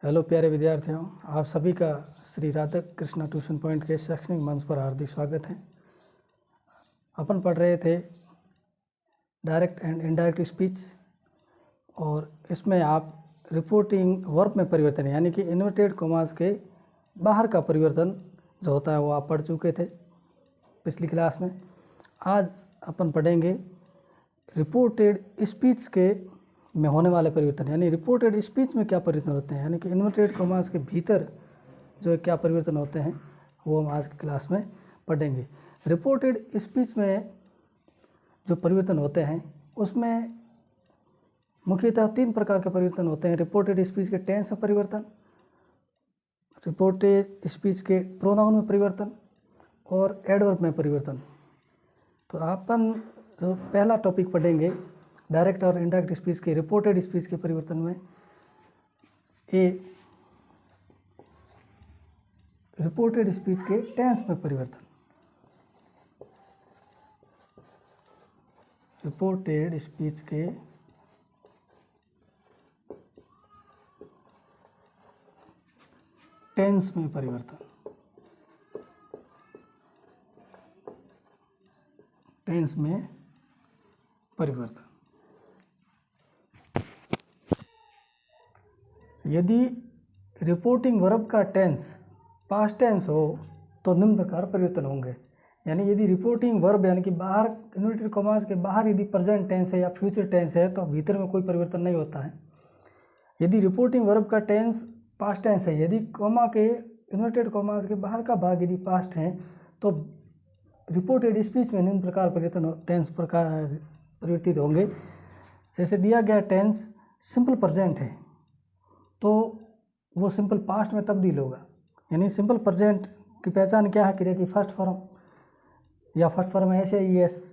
Hello प्यारे विद्यार्थियों, आप सभी का श्री राधा कृष्णा ट्यूशन पॉइंट के शैक्षणिक मंच पर हार्दिक स्वागत है। अपन पढ़ रहे थे डायरेक्ट एंड इनडायरेक्ट स्पीच और इसमें आप रिपोर्टिंग वर्ब में परिवर्तन यानी कि इन्वर्टेड कॉमास के बाहर का परिवर्तन जो होता है वो आप पढ़ चुके थे पिछली क्लास में। आज अपन पढ़ेंगे रिपोर्टेड स्पीच के में होने वाले परिवर्तन, यानी रिपोर्टेड स्पीच में क्या परिवर्तन होते हैं, यानी कि इन्वर्टेड कॉमास के भीतर जो क्या परिवर्तन होते हैं वो हम आज की क्लास में पढ़ेंगे। रिपोर्टेड स्पीच में जो परिवर्तन होते हैं उसमें मुख्यतः 3 प्रकार के परिवर्तन होते हैं। रिपोर्टेड स्पीच के टेंस में परिवर्तन, रिपोर्टेड स्पीच के प्रोनाउन में परिवर्तन और एडवर्ब में परिवर्तन। तो अपन जो पहला टॉपिक पढ़ेंगे डायरेक्ट और इनडायरेक्ट स्पीच के रिपोर्टेड स्पीच के परिवर्तन में रिपोर्टेड स्पीच के टेंस में परिवर्तन। रिपोर्टेड स्पीच के टेंस में परिवर्तन। टेंस में परिवर्तन। यदि रिपोर्टिंग वर्ब का टेंस पास्ट टेंस हो तो निम्न प्रकार परिवर्तन होंगे। यानी यदि रिपोर्टिंग वर्ब यानी कि बाहर इन्वर्टेड कॉमास के बाहर यदि प्रेजेंट टेंस है या फ्यूचर टेंस है तो भीतर में कोई परिवर्तन नहीं होता है। यदि रिपोर्टिंग वर्ब का टेंस पास्ट टेंस है, यदि कॉमा के इन्वर्टेड कॉमास के बाहर का भाग यदि पास्ट है तो रिपोर्टेड स्पीच में निम्न प्रकार परिवर्तन टेंस प्रकार परिवर्तित होंगे। जैसे दिया गया टेंस सिंपल प्रेजेंट है तो वो सिंपल पास्ट में तब्दील होगा। यानी सिंपल प्रेजेंट की पहचान क्या है, क्रिया की फर्स्ट फॉर्म या फर्स्ट फॉर्म है ऐसे ही एस,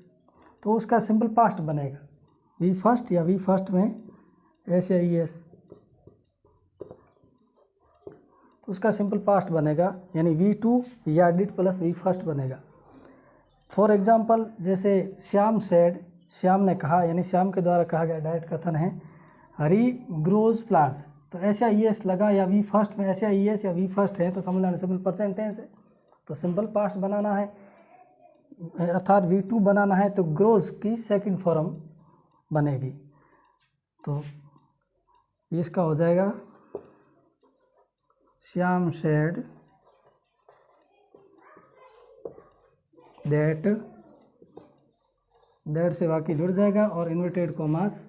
तो उसका सिंपल पास्ट बनेगा वी फर्स्ट या वी फर्स्ट में ऐसे ही एस, तो उसका सिंपल पास्ट बनेगा यानी V2 या डिड प्लस वी फर्स्ट बनेगा। फॉर एग्जाम्पल जैसे श्याम सेड, श्याम ने कहा यानी श्याम के द्वारा कहा गया डायरेक्ट कथन है हरी ग्रोज प्लांट्स, तो ऐसा ईएस लगा या वी फर्स्ट में ऐसा ईएस या वी फर्स्ट है तो समझ लेना सिंपल प्रेजेंट टेंस है, तो सिंपल पास्ट बनाना है अर्थात V2 बनाना है तो ग्रोज की सेकंड फॉर्म बनेगी। तो इसका हो जाएगा श्याम सेड दैट से वाक्य जुड़ जाएगा और इन्वर्टेड कॉमास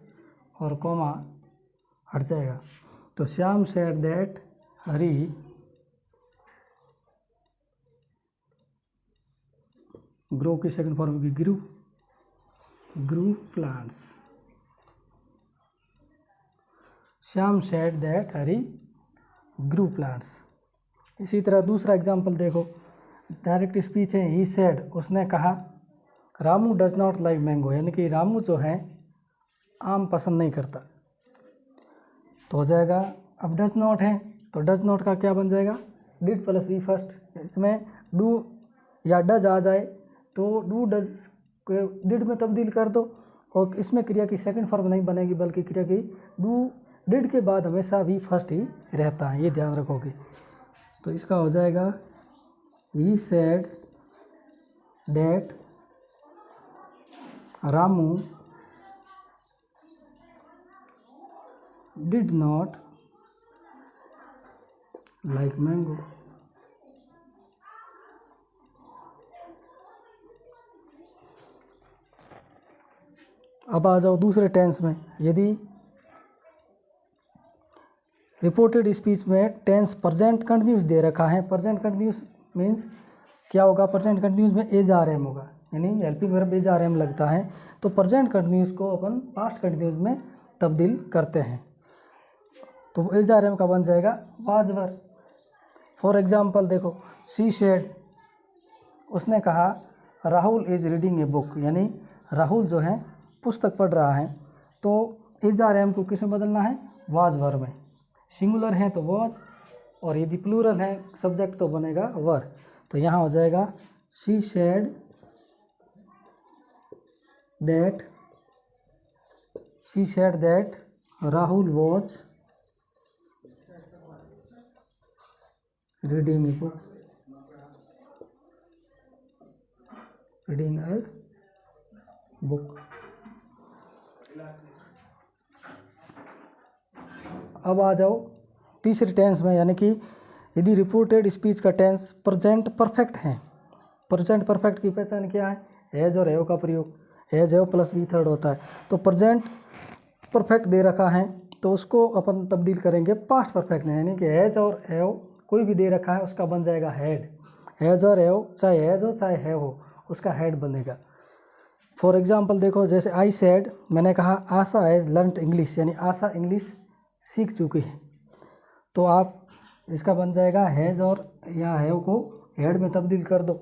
और कॉमा हट जाएगा। तो Shyam said that Hari grow की सेकंड फॉर्म होगी grew plants. Shyam said that Hari grew plants. इसी तरह दूसरा एग्जाम्पल देखो, डायरेक्ट स्पीच है ही सेड, उसने कहा Ramu does not like mango, यानी कि रामू जो है आम पसंद नहीं करता, तो हो जाएगा अब डज नॉट है तो डज नॉट का क्या बन जाएगा डिड प्लस वी फर्स्ट। इसमें डू या डज आ जाए तो डू डज को डिड में तब्दील कर दो और इसमें क्रिया की सेकंड फॉर्म नहीं बनेगी बल्कि क्रिया की डू डिड के बाद हमेशा वी फर्स्ट ही रहता है, ये ध्यान रखोगे। तो इसका हो जाएगा he said that Ramu did not like mango. अब आ जाओ दूसरे टेंस में। यदि रिपोर्टेड स्पीच में टेंस प्रेजेंट कंटिन्यूस दे रखा है, प्रेजेंट कंटिन्यूस मीन्स क्या होगा, प्रेजेंट कंटिन्यूस में एज आर एम होगा यानी helping verb is are am लगता है, तो प्रेजेंट कंटिन्यूस को अपन पास्ट कंटिन्यूस में तब्दील करते हैं तो एज आर एम का बन जाएगा वाज वर। फॉर एग्जाम्पल देखो शी सेड, उसने कहा Rahul is reading a book, यानी राहुल जो है पुस्तक पढ़ रहा है, तो एज आर एम को किस में बदलना है वाज वर में। सिंगुलर है तो वाज और यदि प्लूरल है सब्जेक्ट तो बनेगा वर। तो यहाँ हो जाएगा she said that Rahul was reading a book, reading a book. अब आ जाओ तीसरे टेंस में, यानी कि यदि रिपोर्टेड स्पीच का टेंस प्रेजेंट परफेक्ट है। प्रेजेंट परफेक्ट की पहचान क्या है? हैज और हैव का प्रयोग, has have plus V third होता है। तो प्रेजेंट परफेक्ट दे रखा है तो उसको अपन तब्दील करेंगे पास्ट परफेक्ट में, यानी कि हैज और हैव कोई भी दे रखा है उसका बन जाएगा हैड। हैज और हैव, चाहे हैज हो चाहे हैव हो, उसका हैड बनेगा। फॉर एग्जाम्पल देखो, जैसे आई सेड, मैंने कहा आशा हैज लर्नड इंग्लिश, यानी आशा इंग्लिश सीख चुकी है। तो आप इसका बन जाएगा हैज और या हैव को हैड में तब्दील कर दो।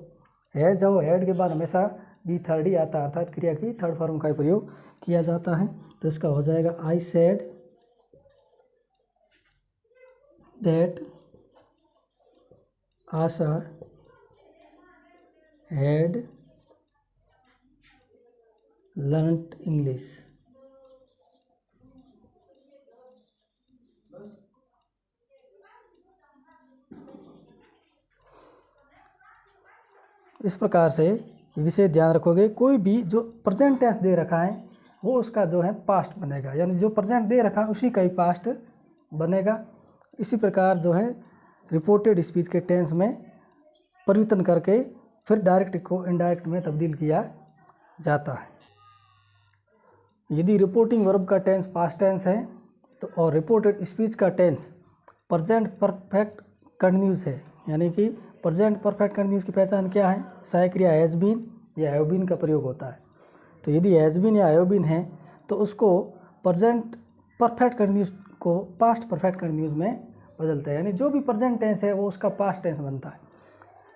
हैज और हैड के बाद हमेशा बी थर्ड ही आता है, अर्थात क्रिया की थर्ड फॉर्म का प्रयोग किया जाता है। तो इसका हो जाएगा I said that Asha had learned English. इस प्रकार से विशेष ध्यान रखोगे, कोई भी जो प्रेजेंट टेंस दे रखा है वो उसका जो है पास्ट बनेगा, यानी जो प्रेजेंट दे रखा है उसी का ही पास्ट बनेगा। इसी प्रकार जो है रिपोर्टेड स्पीच के टेंस में परिवर्तन करके फिर डायरेक्ट को इनडायरेक्ट में तब्दील किया जाता है। यदि रिपोर्टिंग वर्ब का टेंस पास्ट टेंस है तो और रिपोर्टेड स्पीच का टेंस प्रेजेंट परफेक्ट कंटिन्यूस है, यानी कि प्रेजेंट परफेक्ट कंटिन्यूस की पहचान क्या है? सहायक क्रिया हैज बीन या हैव बीन का प्रयोग होता है। तो यदि हैज बीन या हैव बीन है तो उसको प्रेजेंट परफेक्ट कंटिन्यूस को पास्ट परफेक्ट कंटिन्यूस में बदलता है, यानी जो भी प्रेजेंट टेंस है वो उसका पास्ट टेंस बनता है।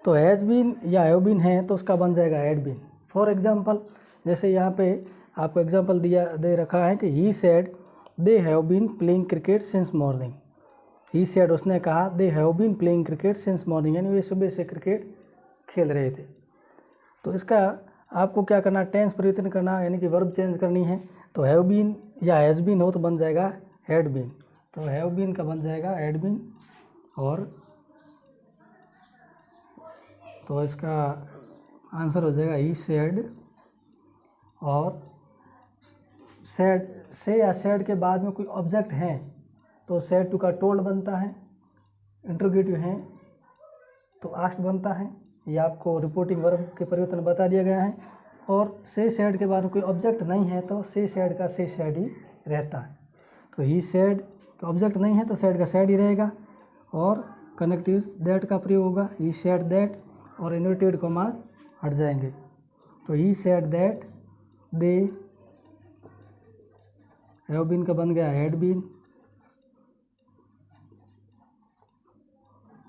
तो हैज बीन या हैव बीन है तो उसका बन जाएगा हैड बीन। फॉर एग्जांपल, जैसे यहाँ पे आपको एग्जांपल दे रखा है कि he said they have been playing cricket since morning. He said, उसने कहा, they have been playing cricket since morning, यानी वे सुबह से क्रिकेट खेल रहे थे। तो इसका आपको क्या करना, टेंस परिवर्तन करना, यानी कि वर्ब चेंज करनी है। तो हैव बीन या हैज़ बीन हो तो बन जाएगा हैड बीन। तो हैव बीन का बन जाएगा हैड बीन, और तो इसका आंसर हो जाएगा ही सेड। और सेड से या सेड के बाद में कोई ऑब्जेक्ट है तो सेड टू का टोल्ड बनता है, इंट्रोगेटिव है तो आस्क्ड बनता है। ये आपको रिपोर्टिंग वर्ब के परिवर्तन बता दिया गया है। और से सेड के बाद में कोई ऑब्जेक्ट नहीं है तो से सेड का से सेड ही रहता है। तो ही सेड ऑब्जेक्ट नहीं है तो सेड का सेड ही रहेगा, और कनेक्टिव दैट का प्रयोग होगा, ही सेड दैट, और इन्वर्टेड कॉमास हट जाएंगे। तो he said that they have been का बन गया had been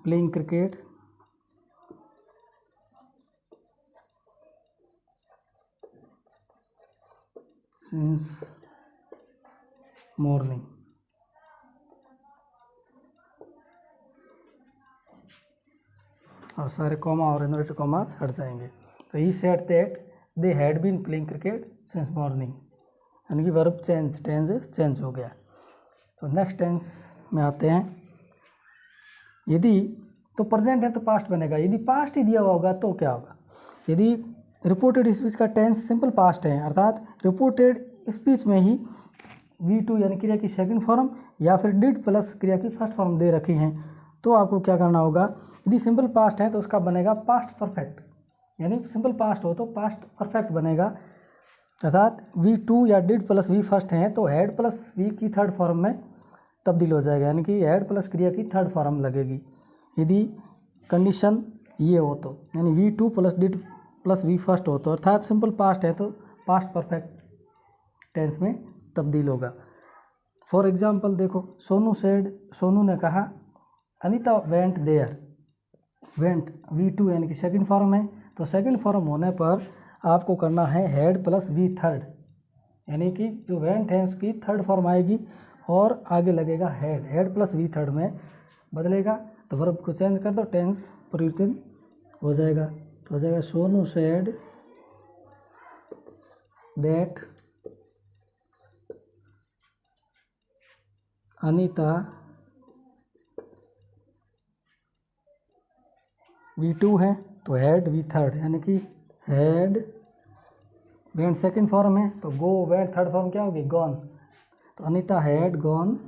playing cricket since morning. और सारे कॉमा और इन्वर्टेड कॉमास हट जाएंगे। तो he said that they had been playing cricket since morning, यानी कि वर्ब टेंस चेंज हो गया। तो नेक्स्ट टेंस में आते हैं। यदि तो प्रेजेंट है तो पास्ट बनेगा, यदि पास्ट ही दिया हुआ होगा तो क्या होगा? यदि रिपोर्टेड स्पीच का टेंस सिंपल पास्ट है, अर्थात रिपोर्टेड स्पीच में ही V2 यानी क्रिया की सेकंड फॉर्म या फिर डिड प्लस क्रिया की फर्स्ट फॉर्म दे रखी हैं, तो आपको क्या करना होगा? यदि सिंपल पास्ट है तो उसका बनेगा पास्ट परफेक्ट, यानी सिंपल पास्ट हो तो पास्ट परफेक्ट बनेगा, अर्थात V2 या डिड प्लस वी फर्स्ट हैं तो हैड प्लस वी की थर्ड फॉर्म में तब्दील हो जाएगा, यानी कि हैड प्लस क्रिया की थर्ड फॉर्म लगेगी। यदि कंडीशन ये हो तो, यानी V2 plus did plus V first हो तो, अर्थात सिंपल पास्ट है तो पास्ट परफेक्ट टेंस में तब्दील होगा। फॉर एग्जाम्पल देखो, सोनू सेड, सोनू ने कहा, Anita went there, went V2 यानी कि सेकंड फॉर्म है, तो सेकंड फॉर्म होने पर आपको करना है हैड प्लस वी थर्ड, यानी कि जो वेंट है उसकी थर्ड फॉर्म आएगी और आगे लगेगा had, had plus V third में बदलेगा। तो वर्ब को चेंज कर दो, टेंस परिवर्तन हो जाएगा। तो हो जाएगा Sonu said that Anita V2 है तो हैड V3, यानी कि हैड वेंट सेकंड फॉर्म है तो गो वेंट थर्ड फॉर्म क्या होगी, गॉन। तो अनीता हैड गॉन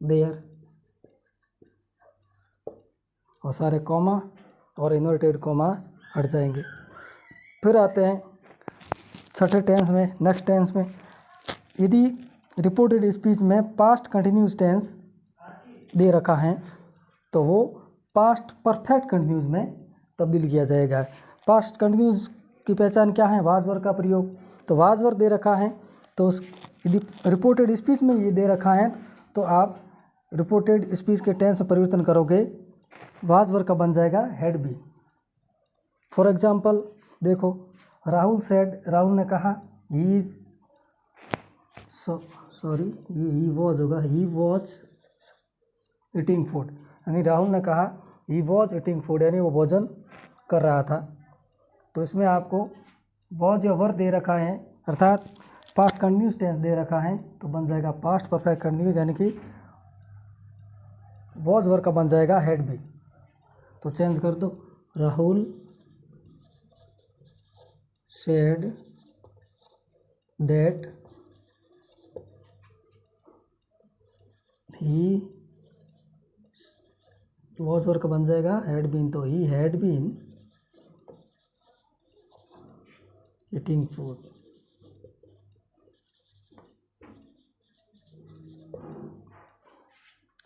देयर, और सारे कॉमा और इन्वर्टेड कॉमा हट जाएंगे। फिर आते हैं छठे टेंस में, नेक्स्ट टेंस में। यदि रिपोर्टेड स्पीच में पास्ट कंटिन्यूस टेंस दे रखा है तो वो पास्ट परफेक्ट कंटिन्यूस में तब्दील किया जाएगा। पास्ट कंटिन्यूस की पहचान क्या है, वाज वर्ब का प्रयोग। तो वाज वर्ब दे रखा है तो यदि रिपोर्टेड स्पीच में ये दे रखा है तो आप रिपोर्टेड स्पीच के टेंस में परिवर्तन करोगे, वाज वर्ब का बन जाएगा हैड बी। फॉर एग्जाम्पल देखो, राहुल सेड, राहुल ने कहा ही इज ही वॉज होगा, ही वॉज ईटिंग फूड, यानी राहुल ने कहा ही वॉज ईटिंग फूड, यानी वो भोजन कर रहा था। तो इसमें आपको वॉज या वर दे रखा है, अर्थात पास्ट कंटिन्यूस टेंस दे रखा है तो बन जाएगा पास्ट परफेक्ट कंटिन्यूस, यानी कि वॉज वर का बन जाएगा हैड बी। तो चेंज कर दो, Rahul said that he, was work बन जाएगा हैड बीन, तो he had been eating food.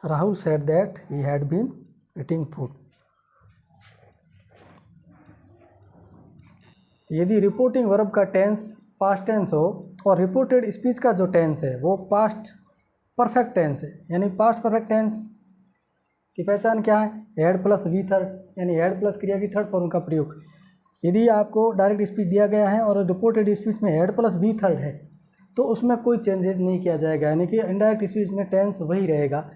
Rahul said that he had been eating food. यदि रिपोर्टिंग वर्ब का टेंस पास्ट टेंस हो और रिपोर्टेड स्पीच का जो टेंस है वो पास्ट परफेक्ट टेंस है, यानी पास्ट परफेक्ट टेंस की पहचान क्या है, हैड प्लस वी थर्ड, यानी हैड प्लस क्रिया की थर्ड फॉर्म का प्रयोग। यदि आपको डायरेक्ट स्पीच दिया गया है और रिपोर्टेड स्पीच में हैड प्लस वी थर्ड है तो उसमें कोई चेंजेस नहीं किया जाएगा, यानी कि इनडायरेक्ट स्पीच में टेंस वही रहेगा।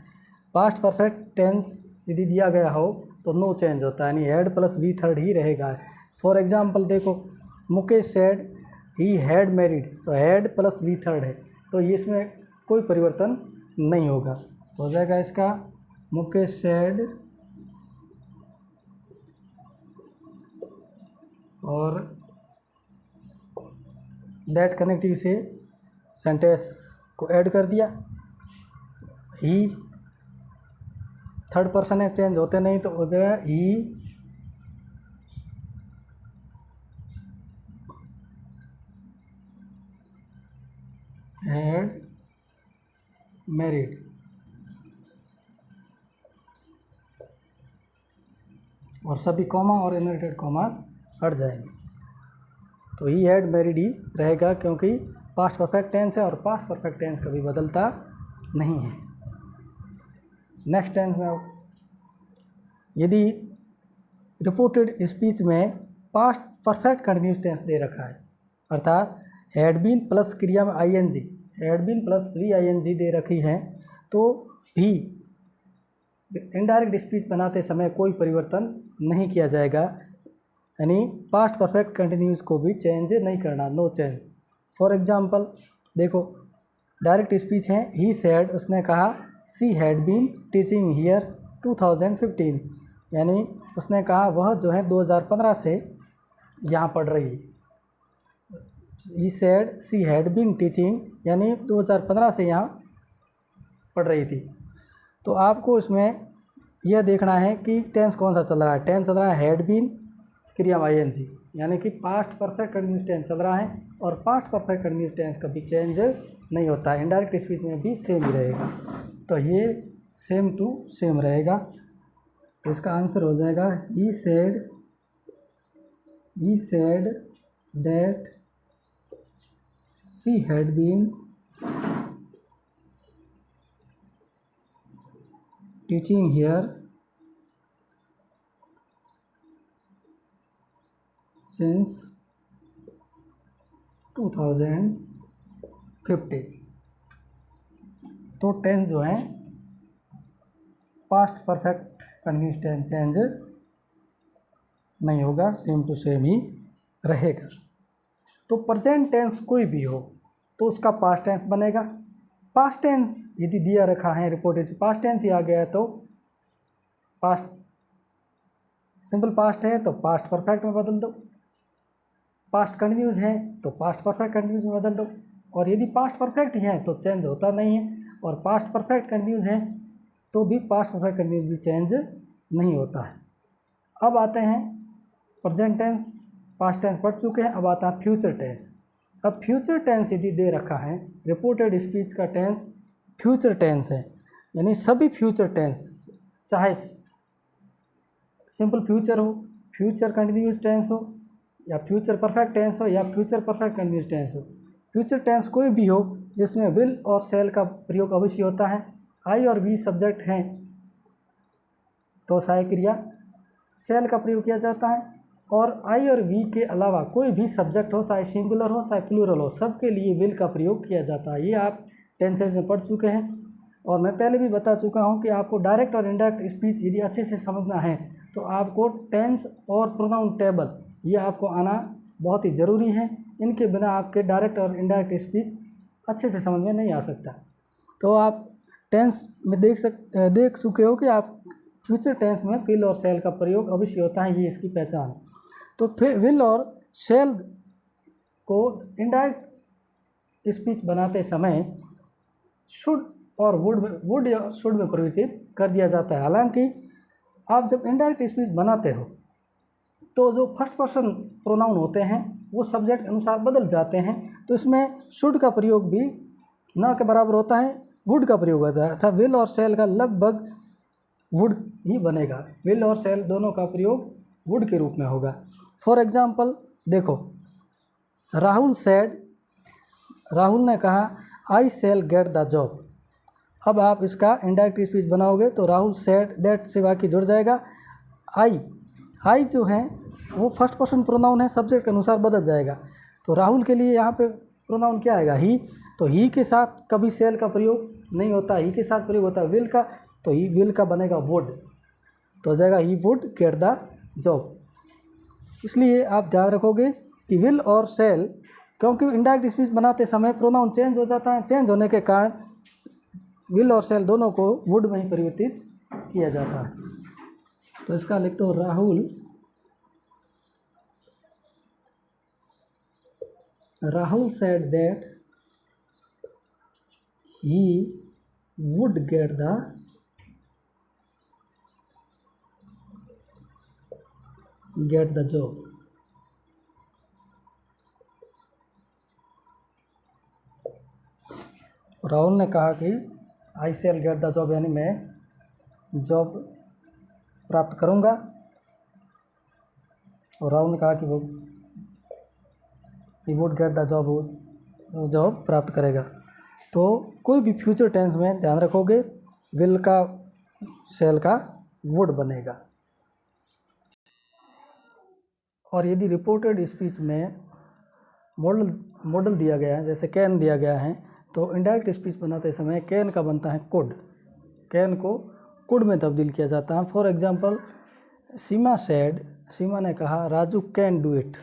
पास्ट परफेक्ट टेंस यदि दिया गया हो तो नो चेंज होता है, यानी हैड प्लस वी थर्ड ही रहेगा। फॉर एग्जाम्पल देखो, Mukesh said he had married, तो हैड प्लस वी थर्ड है तो ये इसमें कोई परिवर्तन नहीं होगा। तो हो जाएगा इसका मुकेश सेड और दैट कनेक्टिव से सेंटेंस को ऐड कर दिया। ही थर्ड पर्सन है, चेंज होते नहीं तो हो जाएगा ही हैड मैरिड, और सभी कॉमा और इनवर्टेड कॉमा हट जाएंगे। तो ही हैड मैरिड ही रहेगा क्योंकि पास्ट परफेक्ट टेंस है और पास्ट परफेक्ट टेंस कभी बदलता नहीं है। नेक्स्ट टेंस में यदि रिपोर्टेड स्पीच में पास्ट परफेक्ट कंटिन्यूस टेंस दे रखा है, अर्थात हैड बीन प्लस क्रिया में ING, had been plus V ING दे रखी है तो भी इनडायरेक्ट स्पीच बनाते समय कोई परिवर्तन नहीं किया जाएगा, यानी पास्ट परफेक्ट कंटिन्यूस को भी चेंज नहीं करना, नो चेंज। फॉर एग्जांपल देखो, डायरेक्ट स्पीच है ही सेड, उसने कहा she had been teaching here 2015, यानी उसने कहा वह जो है 2015 से यहाँ पढ़ रही है। He said she had been teaching, यानी 2015 से यहाँ पढ़ रही थी। तो आपको इसमें यह देखना है कि टेंस कौन सा चल रहा है। टेंस चल रहा है हैड बीन क्रिया आईएनजी, यानी कि पास्ट परफेक्ट कंटिन्यूस टेंस चल रहा है और पास्ट परफेक्ट कंटिन्यूस टेंस कभी चेंज नहीं होता है, इनडायरेक्ट स्पीच में भी सेम ही रहेगा। तो ये सेम टू सेम रहेगा। तो इसका आंसर हो जाएगा he said that she had been teaching here since 2015। तो टेंस जो है past perfect continuous tense change नहीं होगा, सेम टू सेम ही रहेगा। तो प्रेजेंट टेंस कोई भी हो तो उसका पास्ट टेंस बनेगा। पास्ट टेंस यदि दिया रखा है रिपोर्टेड पास्ट टेंस ही आ गया तो पास्ट सिंपल पास्ट है तो पास्ट परफेक्ट में बदल दो, पास्ट कंटिन्यूस है तो पास्ट परफेक्ट कंटिन्यूस में बदल दो, और यदि पास्ट परफेक्ट है तो चेंज होता नहीं है, और पास्ट परफेक्ट कंटिन्यूस है तो भी पास्ट परफेक्ट कंटिन्यूस भी चेंज नहीं होता है। अब आते हैं प्रेजेंट टेंस, पास्ट टेंस पढ़ चुके हैं, अब आता है फ्यूचर टेंस। अब फ्यूचर टेंस यदि दे रखा है, रिपोर्टेड स्पीच का टेंस फ्यूचर टेंस है, यानी सभी फ्यूचर टेंस, चाहे सिंपल फ्यूचर हो, फ्यूचर कंटिन्यूस टेंस हो, या फ्यूचर परफेक्ट टेंस हो, या फ्यूचर परफेक्ट कंटिन्यूस टेंस हो, फ्यूचर टेंस कोई भी हो जिसमें विल और शैल का प्रयोग अवश्य होता है। आई और वी सब्जेक्ट हैं तो सहायक क्रिया शैल का प्रयोग किया जाता है, और आई और वी के अलावा कोई भी सब्जेक्ट हो, चाहे सिंगुलर हो चाहे प्लूरल हो, सबके लिए विल का प्रयोग किया जाता है। ये आप टेंसेज में पढ़ चुके हैं, और मैं पहले भी बता चुका हूँ कि आपको डायरेक्ट और इनडायरेक्ट स्पीच यदि अच्छे से समझना है तो आपको टेंस और प्रोनाउन टेबल ये आपको आना बहुत ही ज़रूरी है। इनके बिना आपके डायरेक्ट और इनडायरेक्ट स्पीच अच्छे से समझ में नहीं आ सकता। तो आप टेंस में देख चुके हो कि आप फ्यूचर टेंस में विल और शैल का प्रयोग अवश्य होता है, ये इसकी पहचान है। तो फिर विल और शैल को इनडायरेक्ट स्पीच बनाते समय शुड और वुड या शुड में परिवर्तित कर दिया जाता है। हालांकि आप जब इनडायरेक्ट स्पीच बनाते हो तो जो फर्स्ट पर्सन प्रोनाउन होते हैं वो सब्जेक्ट अनुसार बदल जाते हैं, तो इसमें शुड का प्रयोग भी न के बराबर होता है, वुड का प्रयोग होता है, अर्थात विल और शैल का लगभग वुड ही बनेगा। विल और शैल दोनों का प्रयोग वुड के रूप में होगा। फॉर एग्जाम्पल देखो, राहुल सेड, राहुल ने कहा आई शैल गेट द जॉब। अब आप इसका इनडायरेक्ट स्पीच बनाओगे तो राहुल सेड दैट से वाक्य जुड़ जाएगा। आई जो है वो फर्स्ट पर्सन प्रोनाउन है, सब्जेक्ट के अनुसार बदल जाएगा। तो राहुल के लिए यहाँ पे प्रोनाउन क्या आएगा? ही। तो ही के साथ कभी शैल का प्रयोग नहीं होता, ही के साथ प्रयोग होता है विल का, तो ही विल का बनेगा वुड, तो हो जाएगा he would get the job. इसलिए आप ध्यान रखोगे कि विल और शैल, क्योंकि इनडायरेक्ट स्पीच बनाते समय प्रोनाउन चेंज हो जाता है, चेंज होने के कारण विल और शैल दोनों को वुड में ही परिवर्तित किया जाता है। तो इसका लिख दो, Rahul said that he would get the job। Rahul ने कहा कि आई शैल गेट द जॉब, यानी मैं जॉब प्राप्त करूंगा, और राहुल ने कहा कि वो he would get the job, वो जॉब प्राप्त करेगा। तो कोई भी फ्यूचर टेंस में ध्यान रखोगे विल का शैल का वुड बनेगा। और यदि रिपोर्टेड स्पीच में मॉडल दिया गया है, जैसे कैन दिया गया है, तो इनडायरेक्ट स्पीच बनाते समय कैन का बनता है कुड, कैन को कुड में तब्दील किया जाता है। फॉर एग्जांपल, सीमा सेड, सीमा ने कहा Raju can do it,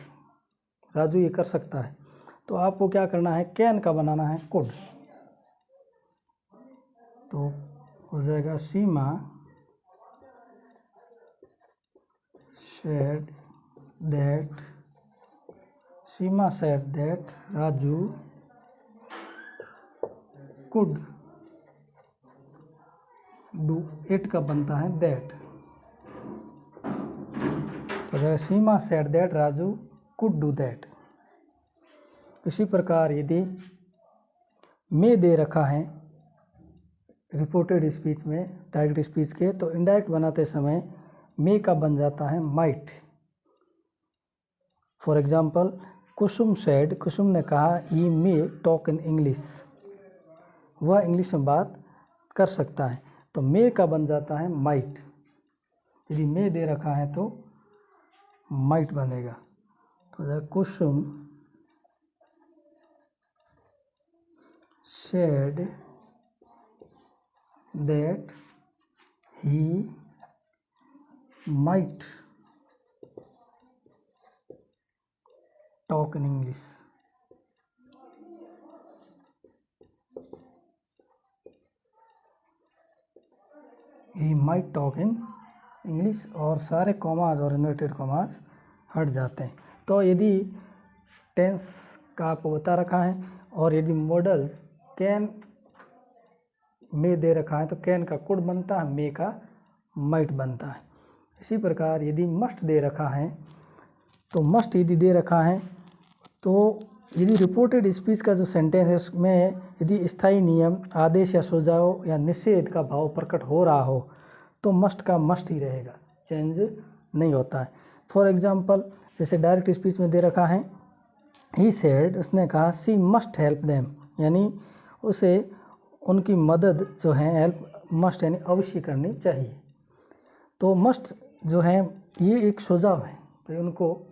Raju ये कर सकता है। तो आपको क्या करना है, कैन का बनाना है कुड, तो हो जाएगा Seema said that Raju could do it का बनता है दैट, तो Seema said that Raju could do that. इसी प्रकार यदि मे दे रखा है रिपोर्टेड स्पीच में डायरेक्ट स्पीच के, तो इनडायरेक्ट बनाते समय मे का बन जाता है might. For example, Kusum said, Kusum ने कहा he may talk in English, वह इंग्लिश में बात कर सकता है, तो मे का बन जाता है माइट। यदि मे दे रखा है तो माइट बनेगा। तो Kusum said that he might talk in English। He might talk in English और सारे कॉमाज और इन्वर्टेड कॉमाज हट जाते हैं। तो यदि टेंस का आपको बता रखा है और यदि मॉडल्स कैन में दे रखा है तो कैन का कुड बनता है, मे का माइट बनता है। इसी प्रकार यदि मस्ट दे रखा है तो मस्ट यदि दे रखा है तो यदि रिपोर्टेड स्पीच का जो सेंटेंस है उसमें यदि स्थायी नियम, आदेश या सुझाव या निषेध का भाव प्रकट हो रहा हो तो मस्ट का मस्ट ही रहेगा, चेंज नहीं होता है। फॉर एग्जांपल जैसे डायरेक्ट स्पीच में दे रखा है ही सेड, उसने कहा सी मस्ट हेल्प देम, यानी उसे उनकी मदद जो है हेल्प मस्ट यानी अवश्य करनी चाहिए। तो मस्ट जो है ये एक सुझाव है, तो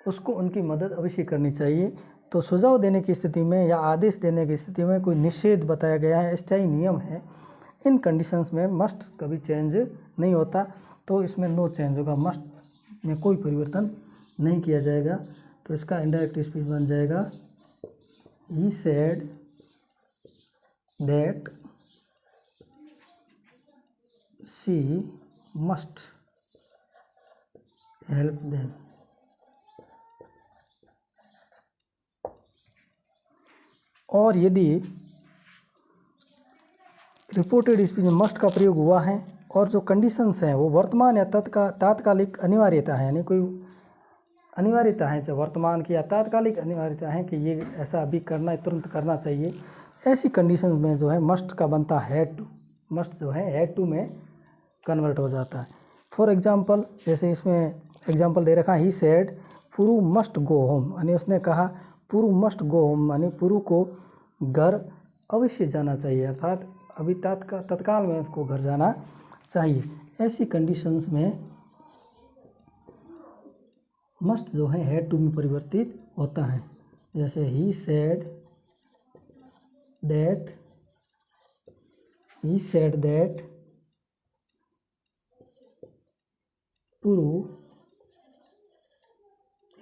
उसको उनकी मदद अवश्य करनी चाहिए। तो सुझाव देने की स्थिति में या आदेश देने की स्थिति में कोई निषेध बताया गया है, स्थायी नियम है, इन कंडीशंस में मस्ट कभी चेंज नहीं होता, तो इसमें नो चेंज होगा, मस्ट में कोई परिवर्तन नहीं किया जाएगा। तो इसका इनडायरेक्ट स्पीच बन जाएगा he said that she must help them. और यदि रिपोर्टेड स्पीच में मस्ट का प्रयोग हुआ है और जो कंडीशंस हैं वो वर्तमान या तात्कालिक अनिवार्यता है, यानी कोई अनिवार्यता है, जो वर्तमान की या तात्कालिक अनिवार्यता है कि ये ऐसा अभी करना है, तुरंत करना चाहिए, ऐसी कंडीशंस में जो है मस्ट का बनता हैड टू, मस्ट जो है हैड टू में कन्वर्ट हो जाता है। फॉर एग्जांपल जैसे इसमें एग्जांपल दे रखा है he said Puru must go home, यानी उसने कहा पुरु मस्ट गो होम, यानी पुरु को घर अवश्य जाना चाहिए, अर्थात अभी तत्काल में उसको घर जाना चाहिए। ऐसी कंडीशंस में मस्ट जो है हैड टू में परिवर्तित होता है। जैसे he said that Puru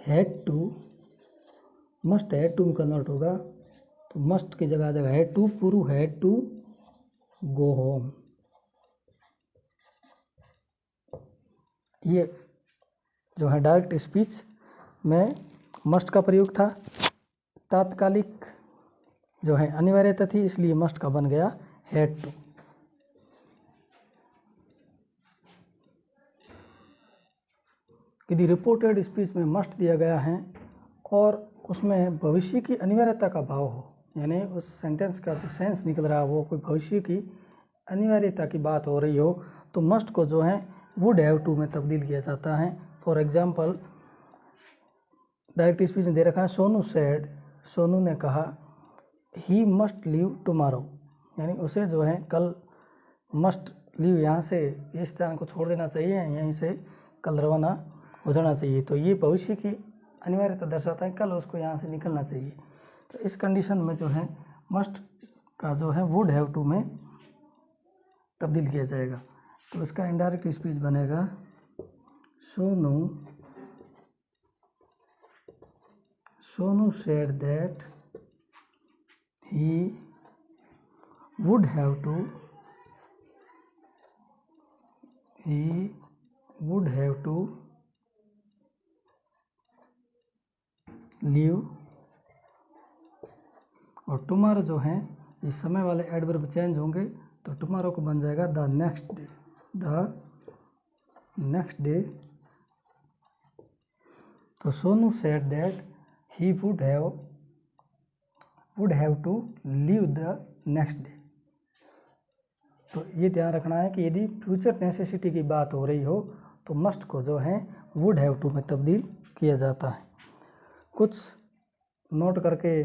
had to, must had to में कन्वर्ट होगा तो मस्ट की जगह आ जाएगा had to, Puru had to go home. ये जो है डायरेक्ट स्पीच में मस्ट का प्रयोग था, तात्कालिक जो है अनिवार्यता थी इसलिए मस्ट का बन गया हैड टू। यदि रिपोर्टेड स्पीच में मस्ट दिया गया है और उसमें भविष्य की अनिवार्यता का भाव हो, यानी उस सेंटेंस का जो सेंस निकल रहा है वो कोई भविष्य की अनिवार्यता की बात हो रही हो, तो मस्ट को जो है वुड हैव टू में तब्दील किया जाता है। फॉर एग्जांपल डायरेक्ट स्पीच में दे रखा है सोनू सेड, सोनू ने कहा ही मस्ट लीव टुमारो, यानी उसे जो है कल मस्ट लीव, यहाँ से इस स्थान को छोड़ देना चाहिए, यहीं से कल रवाना हो जाना चाहिए। तो ये भविष्य की अनिवार्यता दर्शाता है, कल उसको यहाँ से निकलना चाहिए। तो इस कंडीशन में जो है मस्ट का जो है वुड हैव टू में तब्दील किया जाएगा। तो इसका इनडायरेक्ट स्पीच बनेगा Sonu said that he would have to leave, और टुमारो जो है इस समय वाले एडवर्ब चेंज होंगे तो टुमारो को बन जाएगा द नेक्स्ट डे। तो Sonu said that he would have to leave the next day. तो ये ध्यान रखना है कि यदि फ्यूचर नेसेसिटी की बात हो रही हो तो मस्ट को जो है वुड हैव टू में तब्दील किया जाता है। कुछ नोट करके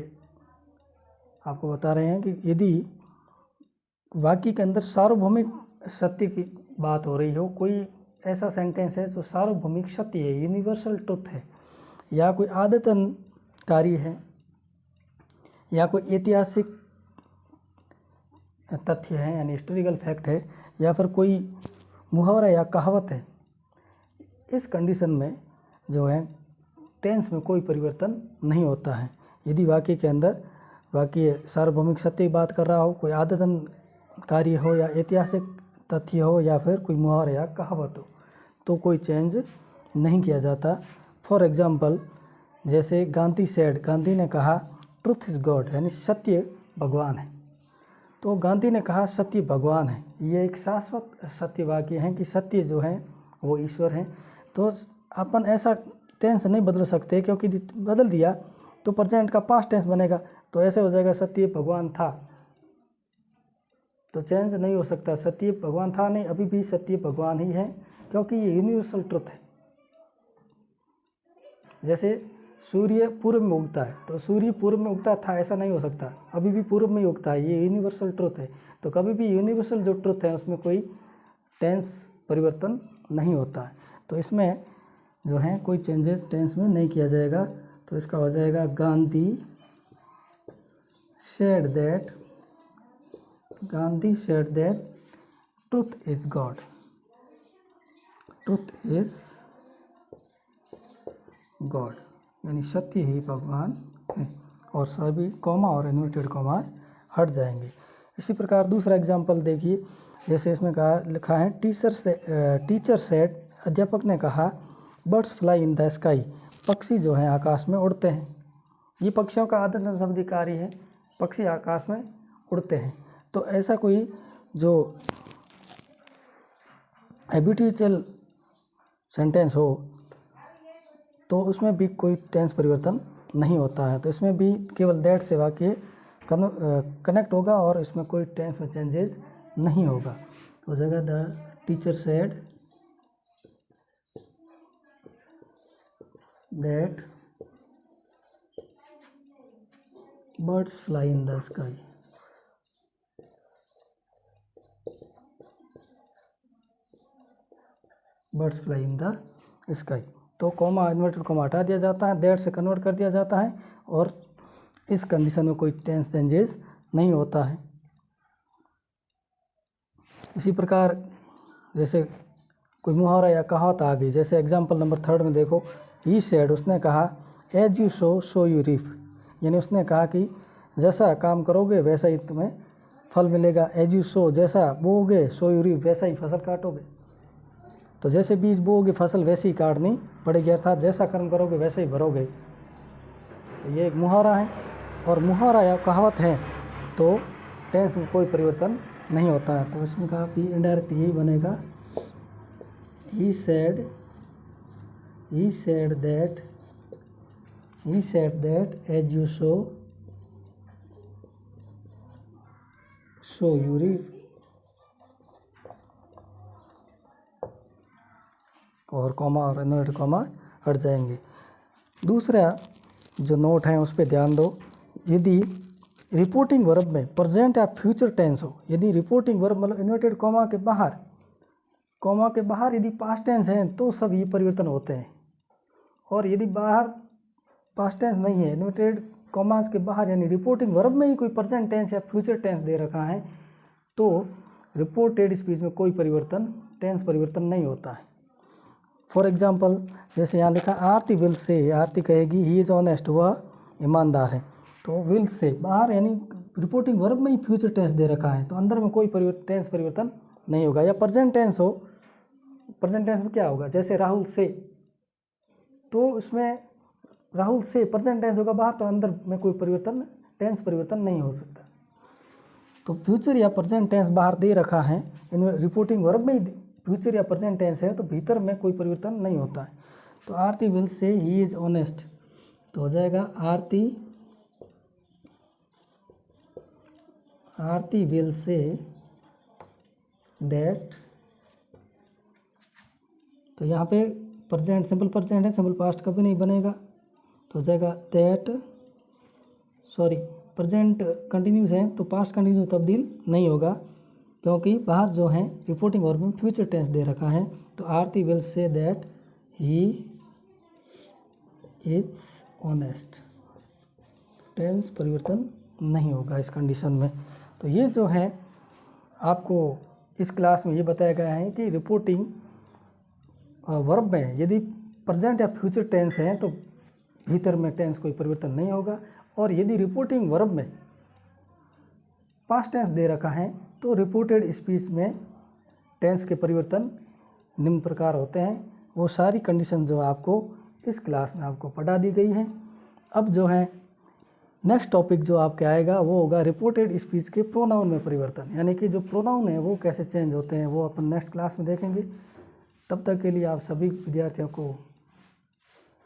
आपको बता रहे हैं कि यदि वाक्य के अंदर सार्वभौमिक सत्य की बात हो रही हो, कोई ऐसा सेंटेंस है जो सार्वभौमिक सत्य है, यूनिवर्सल ट्रुथ है, या कोई आदतन कार्य है, या कोई ऐतिहासिक तथ्य है यानी हिस्टोरिकल फैक्ट है, या फिर कोई मुहावरा या कहावत है, इस कंडीशन में जो है टेंस में कोई परिवर्तन नहीं होता है। यदि वाक्य के अंदर वाक्य सार्वभौमिक सत्य की बात कर रहा हो, कोई आदतन कार्य हो या ऐतिहासिक तथ्य हो या फिर कोई मुहावरा या कहावत हो, तो कोई चेंज नहीं किया जाता। फॉर एग्जांपल जैसे गांधी सेड, गांधी ने कहा ट्रुथ इज़ गॉड, यानी सत्य भगवान है। तो गांधी ने कहा सत्य भगवान है, ये एक शाश्वत सत्य वाक्य है कि सत्य जो है वो ईश्वर है। तो अपन ऐसा टेंस नहीं बदल सकते, क्योंकि बदल दिया तो प्रेजेंट का पास्ट टेंस बनेगा, तो ऐसे हो जाएगा सत्य भगवान था, तो चेंज नहीं हो सकता। सत्य भगवान था नहीं, अभी भी सत्य भगवान ही है, क्योंकि ये यूनिवर्सल ट्रुथ है। जैसे सूर्य पूर्व में उगता है, तो सूर्य पूर्व में उगता था ऐसा नहीं हो सकता, अभी भी पूर्व में ही उगता है, ये यूनिवर्सल ट्रुथ है। तो कभी भी यूनिवर्सल जो ट्रुथ है उसमें कोई टेंस परिवर्तन नहीं होता है। तो इसमें जो है कोई चेंजेस टेंस में नहीं किया जाएगा। तो इसका हो जाएगा Gandhi said that, Gandhi said that truth is God, truth is God, यानी सत्य ही भगवान है। और सभी कॉमा और इन्वर्टेड कॉमास हट जाएंगे। इसी प्रकार दूसरा एग्जाम्पल देखिए, जैसे इसमें कहा लिखा है टीचर सेड, अध्यापक ने कहा birds fly in the sky, पक्षी जो हैं आकाश में उड़ते हैं। ये पक्षियों का आदत शब्द कार्य है, पक्षी आकाश में उड़ते हैं। तो ऐसा कोई जो हैबिचुअल सेंटेंस हो तो उसमें भी कोई टेंस परिवर्तन नहीं होता है। तो इसमें भी केवल दैट से वाक्य कनेक्ट होगा और इसमें कोई टेंस में चेंजेस नहीं होगा। तो हो जाएगा the teacher said that birds fly in the sky, birds fly in the sky. तो कॉमा इन्वर्टेड कॉमा हटा दिया जाता है, दैट से कन्वर्ट कर दिया जाता है, और इस कंडीशन में कोई टेंस चेंजेस नहीं होता है। इसी प्रकार जैसे कोई मुहावरा या कहावत आ गई, जैसे एग्जाम्पल नंबर 3 में देखो, ही सेड, उसने कहा as you sow so you reap, यानी उसने कहा कि जैसा काम करोगे वैसा ही तुम्हें फल मिलेगा। एज यू सो, जैसा बोओगे, सो यू रीप, वैसा ही फसल काटोगे। तो जैसे बीज बोओगे फसल वैसे ही काटनी पड़ेगी, अर्थात जैसा कर्म करोगे वैसे ही भरोगे। तो ये एक मुहावरा है, और मुहावरा या कहावत है तो टेंस में कोई परिवर्तन नहीं होता है। तो इसमें कहा कि इनडायरेक्ट यही बनेगा, he said that as you sow so you reap, और कॉमा और इन्वर्टेड कॉमा हट जाएंगे। दूसरा जो नोट है उस पर ध्यान दो, यदि रिपोर्टिंग वर्ब में प्रेजेंट या फ्यूचर टेंस हो, यदि रिपोर्टिंग वर्ब मतलब इन्वर्टेड कॉमा के बाहर यदि पास्ट टेंस है तो सब ये परिवर्तन होते हैं, और यदि बाहर पास्ट टेंस नहीं है, इन्वर्टेड कॉमास के बाहर यानी रिपोर्टिंग वर्ब में ही कोई प्रेजेंट टेंस या फ्यूचर टेंस दे रखा है, तो रिपोर्टेड स्पीच में कोई परिवर्तन, टेंस परिवर्तन नहीं होता है। फॉर एग्जाम्पल जैसे यहाँ लिखा आरती विल से, आरती कहेगी ही इज़ ऑनेस्ट, वह ईमानदार है। तो विल से बाहर यानी रिपोर्टिंग वर्ब में ही फ्यूचर टेंस दे रखा है, तो अंदर में कोई टेंस परिवर्तन नहीं होगा। या प्रेजेंट टेंस हो, प्रेजेंट टेंस में क्या होगा, जैसे राहुल से, तो उसमें राहुल से प्रेजेंट टेंस होगा बाहर, तो अंदर में कोई परिवर्तन, टेंस परिवर्तन नहीं हो सकता। तो फ्यूचर या प्रेजेंट टेंस बाहर दे रखा है, इनमें रिपोर्टिंग वर्ब में ही फ्यूचर या प्रेजेंट टेंस है, तो भीतर में कोई परिवर्तन नहीं होता है। तो आरती विल से ही इज ऑनेस्ट, तो हो जाएगा आरती विल से दैट, तो यहाँ पे प्रेजेंट सिंपल प्रेजेंट है, सिंपल पास्ट कभी नहीं बनेगा, तो हो जाएगा दैट, सॉरी प्रेजेंट कंटिन्यूस है तो पास्ट कंटिन्यूस तब्दील नहीं होगा, क्योंकि बाहर जो है रिपोर्टिंग वर्ब में फ्यूचर टेंस दे रखा है। तो Aarti will say that he is honest, tense परिवर्तन नहीं होगा इस कंडीशन में। तो ये जो है आपको इस क्लास में ये बताया गया है कि रिपोर्टिंग वर्ब में यदि प्रेजेंट या फ्यूचर टेंस है तो भीतर में टेंस कोई परिवर्तन नहीं होगा, और यदि रिपोर्टिंग वर्ब में पास्ट टेंस दे रखा है तो रिपोर्टेड स्पीच में टेंस के परिवर्तन निम्न प्रकार होते हैं, वो सारी कंडीशन जो आपको इस क्लास में आपको पढ़ा दी गई है। अब जो है नेक्स्ट टॉपिक जो आपके आएगा वो होगा रिपोर्टेड स्पीच के प्रोनाउन में परिवर्तन, यानी कि जो प्रोनाउन है वो कैसे चेंज होते हैं वो अपन नेक्स्ट क्लास में देखेंगे। तब तक के लिए आप सभी विद्यार्थियों को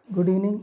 गुड इवनिंग।